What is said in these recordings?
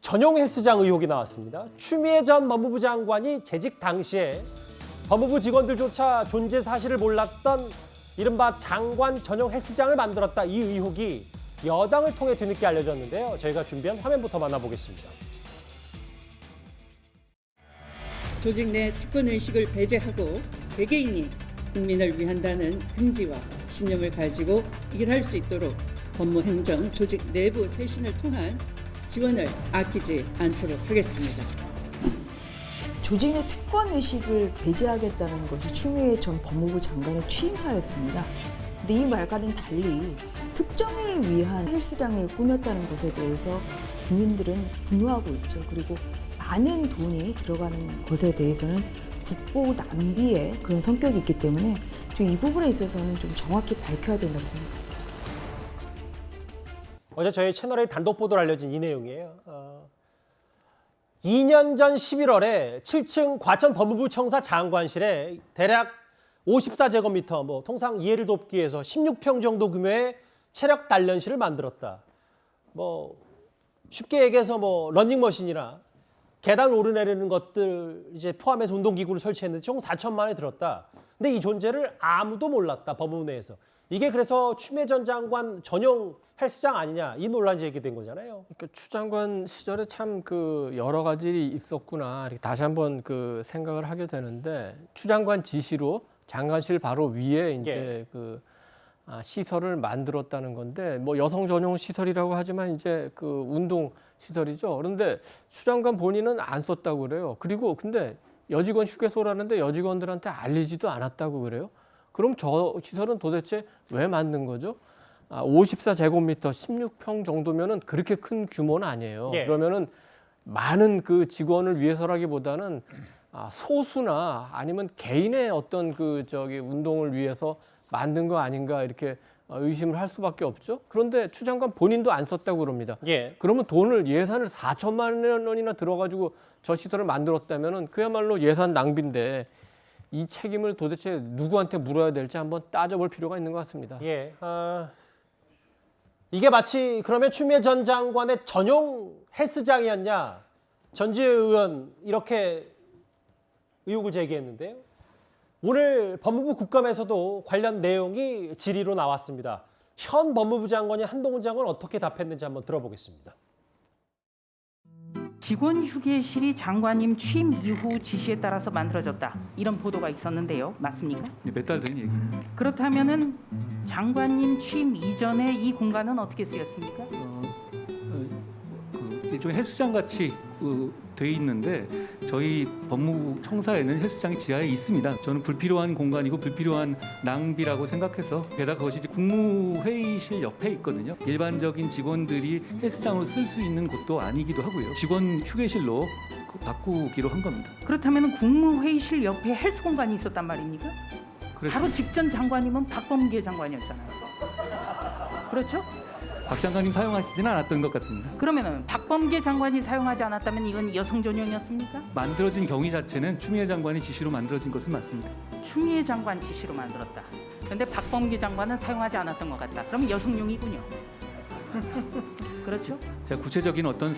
전용 헬스장 의혹이 나왔습니다. 추미애 전 법무부 장관이 재직 당시에 법무부 직원들조차 존재 사실을 몰랐던 이른바 장관 전용 헬스장을 만들었다. 이 의혹이 여당을 통해 뒤늦게 알려졌는데요. 저희가 준비한 화면부터 만나보겠습니다. 조직 내 특권 의식을 배제하고 개개인이 국민을 위한다는 긍지와 신념을 가지고 일할 수 있도록 법무행정 조직 내부 쇄신을 통한 지원을 아끼지 않도록 하겠습니다. 조직 내 특권 의식을 배제하겠다는 것이 추미애 전 법무부 장관의 취임사였습니다. 근데 이 말과는 달리 특정인을 위한 헬스장을 꾸몄다는 것에 대해서 국민들은 분노하고 있죠. 그리고 많은 돈이 들어가는 것에 대해서는 국보 낭비의 그런 성격이 있기 때문에 좀 이 부분에 있어서는 좀 정확히 밝혀야 된다고 생각합니다. 어제 저희 채널에 단독 보도로 알려진 이 내용이에요. 2년 전 11월에 7층 과천 법무부 청사 장관실에 대략 54제곱미터, 통상 이해를 돕기 위해서 16평 정도 규모의 체력 단련실을 만들었다. 쉽게 얘기해서 러닝머신이나 계단 오르내리는 것들 이제 포함해서 운동기구를 설치했는데 총 4천만 원이 들었다. 근데 이 존재를 아무도 몰랐다, 법무부 내에서. 이게 그래서 추미애 전 장관 전용 헬스장 아니냐, 이 논란이 제기된 거잖아요. 그러니까 추 장관 시절에 참 여러 가지 있었구나, 이렇게 다시 한번 생각을 하게 되는데, 추 장관 지시로 장관실 바로 위에 이제 시설을 만들었다는 건데, 여성 전용 시설이라고 하지만 이제 운동 시설이죠. 그런데 추 장관 본인은 안 썼다고 그래요. 그리고 근데 여직원 휴게소라는데 여직원들한테 알리지도 않았다고 그래요. 그럼 저 시설은 도대체 왜 만든 거죠? 54제곱미터 16평 정도면은 그렇게 큰 규모는 아니에요. 예. 그러면은 많은 직원을 위해서라기보다는 소수나 아니면 개인의 어떤 운동을 위해서 만든 거 아닌가, 이렇게 의심을 할 수밖에 없죠. 그런데 추 장관 본인도 안 썼다고 그럽니다. 예. 그러면 예산을 4천만 원이나 들어가지고 저 시설을 만들었다면은 그야말로 예산 낭비인데, 이 책임을 도대체 누구한테 물어야 될지 한번 따져볼 필요가 있는 것 같습니다. 예. 이게 마치 그러면 추미애 전 장관의 전용 헬스장이었냐, 전지혜 의원 이렇게 의혹을 제기했는데요. 오늘 법무부 국감에서도 관련 내용이 질의로 나왔습니다. 현 법무부 장관이 한동훈 장관 어떻게 답했는지 한번 들어보겠습니다. 직원 휴게실이 장관님 취임 이후 지시에 따라서 만들어졌다, 이런 보도가 있었는데요. 맞습니까? 네, 몇 달 된 얘기입니다. 그렇다면은 장관님 취임 이전에 이 공간은 어떻게 쓰였습니까? 일종의 헬스장 같이 돼 있는데, 저희 법무부 청사에는 헬스장이 지하에 있습니다. 저는 불필요한 공간이고 불필요한 낭비라고 생각해서, 게다가 그것이 이제 국무회의실 옆에 있거든요. 일반적인 직원들이 헬스장으로 쓸 수 있는 곳도 아니기도 하고요. 직원 휴게실로 바꾸기로 한 겁니다. 그렇다면 국무회의실 옆에 헬스 공간이 있었단 말입니까? 바로 직전 장관님은 박범계 장관이었잖아요. 그렇죠? 박 장관님 사용하시지는 않았던 것 같습니다. 그러면은 박범계 장관이 사용하지 않았다면 이건 여성 전용이었습니까? 만들어진 경위 자체는 추미애 장관의 지시로 만들어진 것은 맞습니다. 추미애 장관 지시로 만들었다. 그런데 박범계 장관은 사용하지 않았던 것 같다. 그럼 여성용이군요. 그렇죠? 제가 구체적인 어떤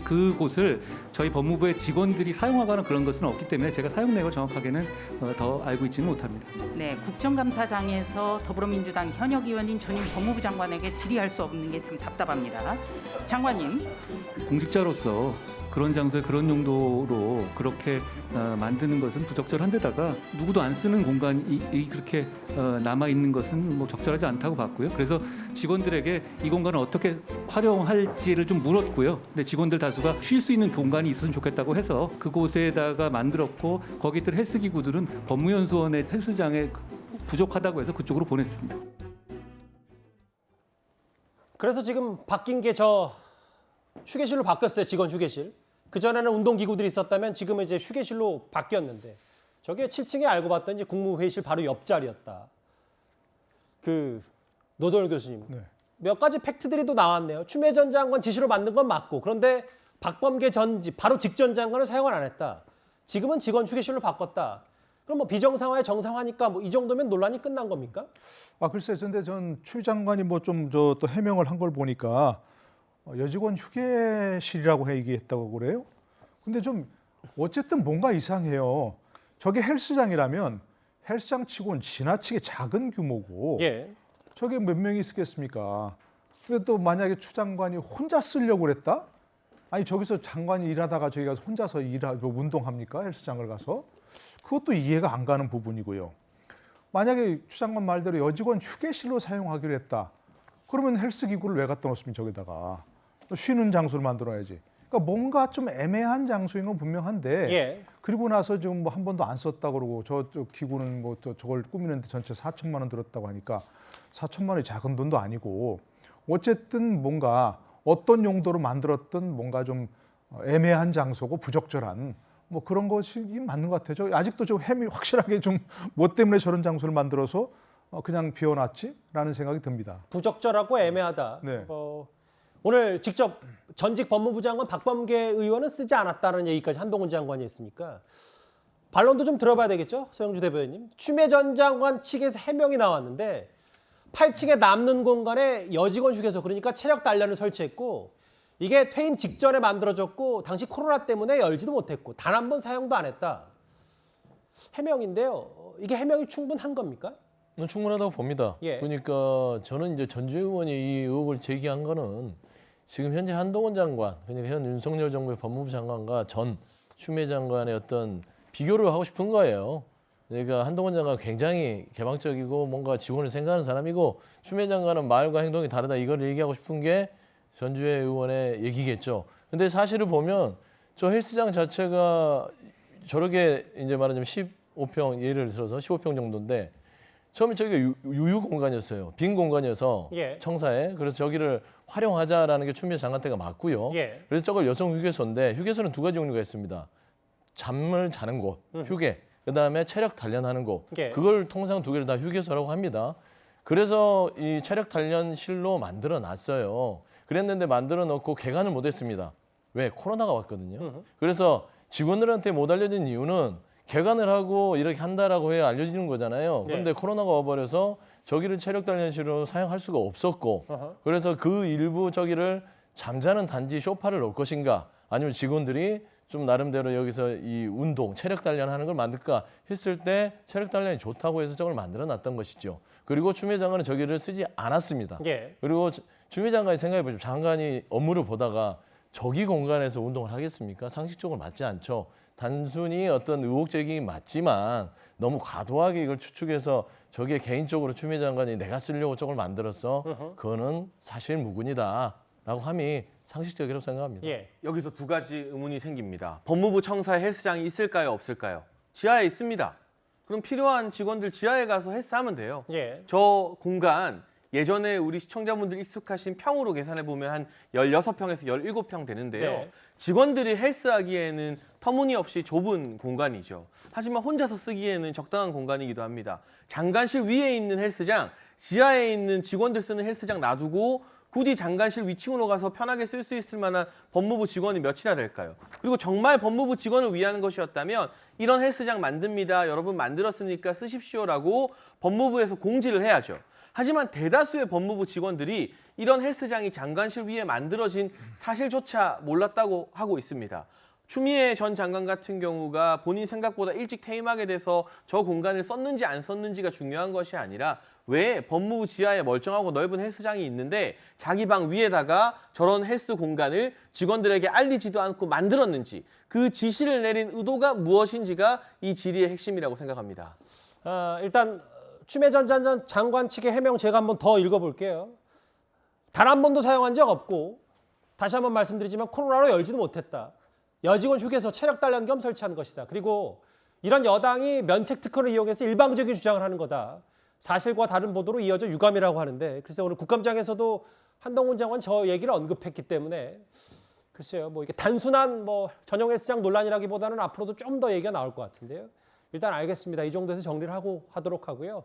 그곳을 저희 법무부의 직원들이 사용하거나 그런 것은 없기 때문에 제가 사용 내역을 정확하게는 더 알고 있지는 못합니다. 네, 국정감사장에서 더불어민주당 현역 의원인 전임 법무부 장관에게 질의할 수 없는 게 참 답답합니다. 장관님. 공직자로서 그런 장소에 그런 용도로 그렇게 만드는 것은 부적절한 데다가 누구도 안 쓰는 공간이 그렇게 남아 있는 것은 적절하지 않다고 봤고요. 그래서 직원들에게 이 공간을 어떻게 활용할지를 좀 물었고요. 근데 직원들 다수가 쉴 수 있는 공간이 있었으면 좋겠다고 해서 그곳에다가 만들었고, 거기들 헬스기구들은 법무연수원의 헬스장에 부족하다고 해서 그쪽으로 보냈습니다. 그래서 지금 바뀐 게 저 휴게실로 바뀌었어요. 직원 휴게실. 그전에는 운동기구들이 있었다면 지금은 이제 휴게실로 바뀌었는데, 저게 7층에 알고 봤더니 이제 국무회의실 바로 옆자리였다. 노도열 교수님. 네. 몇 가지 팩트들이 또 나왔네요. 추미애 전 장관 지시로 만든 건 맞고, 그런데 박범계 바로 직전 장관은 사용을 안 했다. 지금은 직원 휴게실로 바꿨다. 그럼 비정상화에 정상화니까 이 정도면 논란이 끝난 겁니까? 글쎄요. 근데 전 추 장관이 또 해명을 한 걸 보니까 여직원 휴게실이라고 얘기했다고 그래요? 근데 좀 어쨌든 뭔가 이상해요. 저게 헬스장이라면 헬스장 치고는 지나치게 작은 규모고 예. 저게 몇 명이 있겠습니까? 근데 또 만약에 추 장관이 혼자 쓰려고 그랬다? 아니 저기서 장관이 일하다가 저기 가서 혼자서 일하고 운동합니까? 헬스장을 가서? 그것도 이해가 안 가는 부분이고요. 만약에 추 장관 말대로 여직원 휴게실로 사용하기로 했다. 그러면 헬스 기구를 왜 갖다 놓습니까? 저기다가. 쉬는 장소를 만들어야지. 그러니까 뭔가 좀 애매한 장소인 건 분명한데 예. 그리고 나서 지금 뭐 한 번도 안 썼다 그러고 저 기구는 뭐 저걸 꾸미는데 전체 4천만 원 들었다고 하니까 4천만 원이 작은 돈도 아니고 어쨌든 뭔가 어떤 용도로 만들었든 뭔가 좀 애매한 장소고 부적절한 뭐 그런 것이 맞는 것 같아요. 저 아직도 좀 햄이 확실하게 좀 뭐 때문에 저런 장소를 만들어서 그냥 비워놨지라는 생각이 듭니다. 부적절하고 애매하다. 네. 오늘 직접 전직 법무부 장관 박범계 의원은 쓰지 않았다는 얘기까지 한동훈 장관이 했으니까 반론도 좀 들어봐야 되겠죠? 서영주 대변인. 추미애 전 장관 측에서 해명이 나왔는데 8층에 남는 공간에 여직원 휴게소 그러니까 체력 단련을 설치했고 이게 퇴임 직전에 만들어졌고 당시 코로나 때문에 열지도 못했고 단 한 번 사용도 안 했다. 해명인데요. 이게 해명이 충분한 겁니까? 충분하다고 봅니다. 예. 그러니까 저는 이제 전주혜 의원이 이 의혹을 제기한 거는 지금 현재 한동훈 장관, 그러니까 현 윤석열 정부의 법무부 장관과 전 추미애 장관의 어떤 비교를 하고 싶은 거예요. 그러니까 한동훈 장관은 굉장히 개방적이고 뭔가 직원을 생각하는 사람이고 추미애 장관은 말과 행동이 다르다 이걸 얘기하고 싶은 게 전주혜 의원의 얘기겠죠. 근데 사실을 보면 저 헬스장 자체가 저렇게 이제 말하자면 15평 예를 들어서 15평 정도인데 처음에 저기가 유유 공간이었어요. 빈 공간이어서 예. 청사에. 그래서 저기를 활용하자라는 게 추미애 장관 때가 맞고요. 예. 그래서 저걸 여성 휴게소인데 휴게소는 두 가지 종류가 있습니다. 잠을 자는 곳, 휴게. 그다음에 체력 단련하는 곳. 예. 그걸 통상 두 개를 다 휴게소라고 합니다. 그래서 이 체력 단련실로 만들어 놨어요. 그랬는데 만들어 놓고 개관을 못 했습니다. 왜? 코로나가 왔거든요. 그래서 직원들한테 못 알려진 이유는 개관을 하고 이렇게 한다라고 해야 알려지는 거잖아요. 그런데 코로나가 와버려서 저기를 체력 단련실로 사용할 수가 없었고 그래서 그 일부 저기를 잠자는 단지 소파를 놓을 것인가 아니면 직원들이 좀 나름대로 여기서 이 운동, 체력 단련하는 걸 만들까 했을 때 체력 단련이 좋다고 해서 저걸 만들어 놨던 것이죠. 그리고 추미애 장관은 저기를 쓰지 않았습니다. 예. 그리고 추미애 장관이 생각해 보죠. 장관이 업무를 보다가 저기 공간에서 운동을 하겠습니까? 상식적으로 맞지 않죠. 단순히 어떤 의혹 제기이 맞지만 너무 과도하게 이걸 추측해서 저게 개인적으로 추미애 장관이 내가 쓰려고 저걸 만들었어. 그거는 사실 무근이다라고 함이 상식적이라고 생각합니다. 예. 여기서 두 가지 의문이 생깁니다. 법무부 청사에 헬스장이 있을까요, 없을까요? 지하에 있습니다. 그럼 필요한 직원들 지하에 가서 헬스하면 돼요. 예. 저 공간 예전에 우리 시청자분들 익숙하신 평으로 계산해 보면 한 16평에서 17평 되는데요. 네. 직원들이 헬스하기에는 터무니없이 좁은 공간이죠. 하지만 혼자서 쓰기에는 적당한 공간이기도 합니다. 장관실 위에 있는 헬스장, 지하에 있는 직원들 쓰는 헬스장 놔두고 굳이 장관실 위층으로 가서 편하게 쓸 수 있을 만한 법무부 직원이 몇이나 될까요? 그리고 정말 법무부 직원을 위한 것이었다면 이런 헬스장 만듭니다. 여러분 만들었으니까 쓰십시오라고 법무부에서 공지를 해야죠. 하지만 대다수의 법무부 직원들이 이런 헬스장이 장관실 위에 만들어진 사실조차 몰랐다고 하고 있습니다. 추미애 전 장관 같은 경우가 본인 생각보다 일찍 퇴임하게 돼서 저 공간을 썼는지 안 썼는지가 중요한 것이 아니라 왜 법무부 지하에 멀쩡하고 넓은 헬스장이 있는데 자기 방 위에다가 저런 헬스 공간을 직원들에게 알리지도 않고 만들었는지 그 지시를 내린 의도가 무엇인지가 이 질의의 핵심이라고 생각합니다. 일단 추미애 전 장관 측의 해명 제가 한번 더 읽어볼게요. 단 한 번도 사용한 적 없고 다시 한번 말씀드리지만 코로나로 열지도 못했다. 여직원 휴게소 체력 단련 겸 설치한 것이다. 그리고 이런 여당이 면책 특권을 이용해서 일방적인 주장을 하는 거다. 사실과 다른 보도로 이어져 유감이라고 하는데 그래서 오늘 국감장에서도 한동훈 장관 저 얘기를 언급했기 때문에 글쎄요, 뭐 이게 단순한 뭐 전용 헬스장 논란이라기보다는 앞으로도 좀 더 얘기가 나올 것 같은데요. 일단 알겠습니다. 이 정도에서 정리를 하도록 하고요.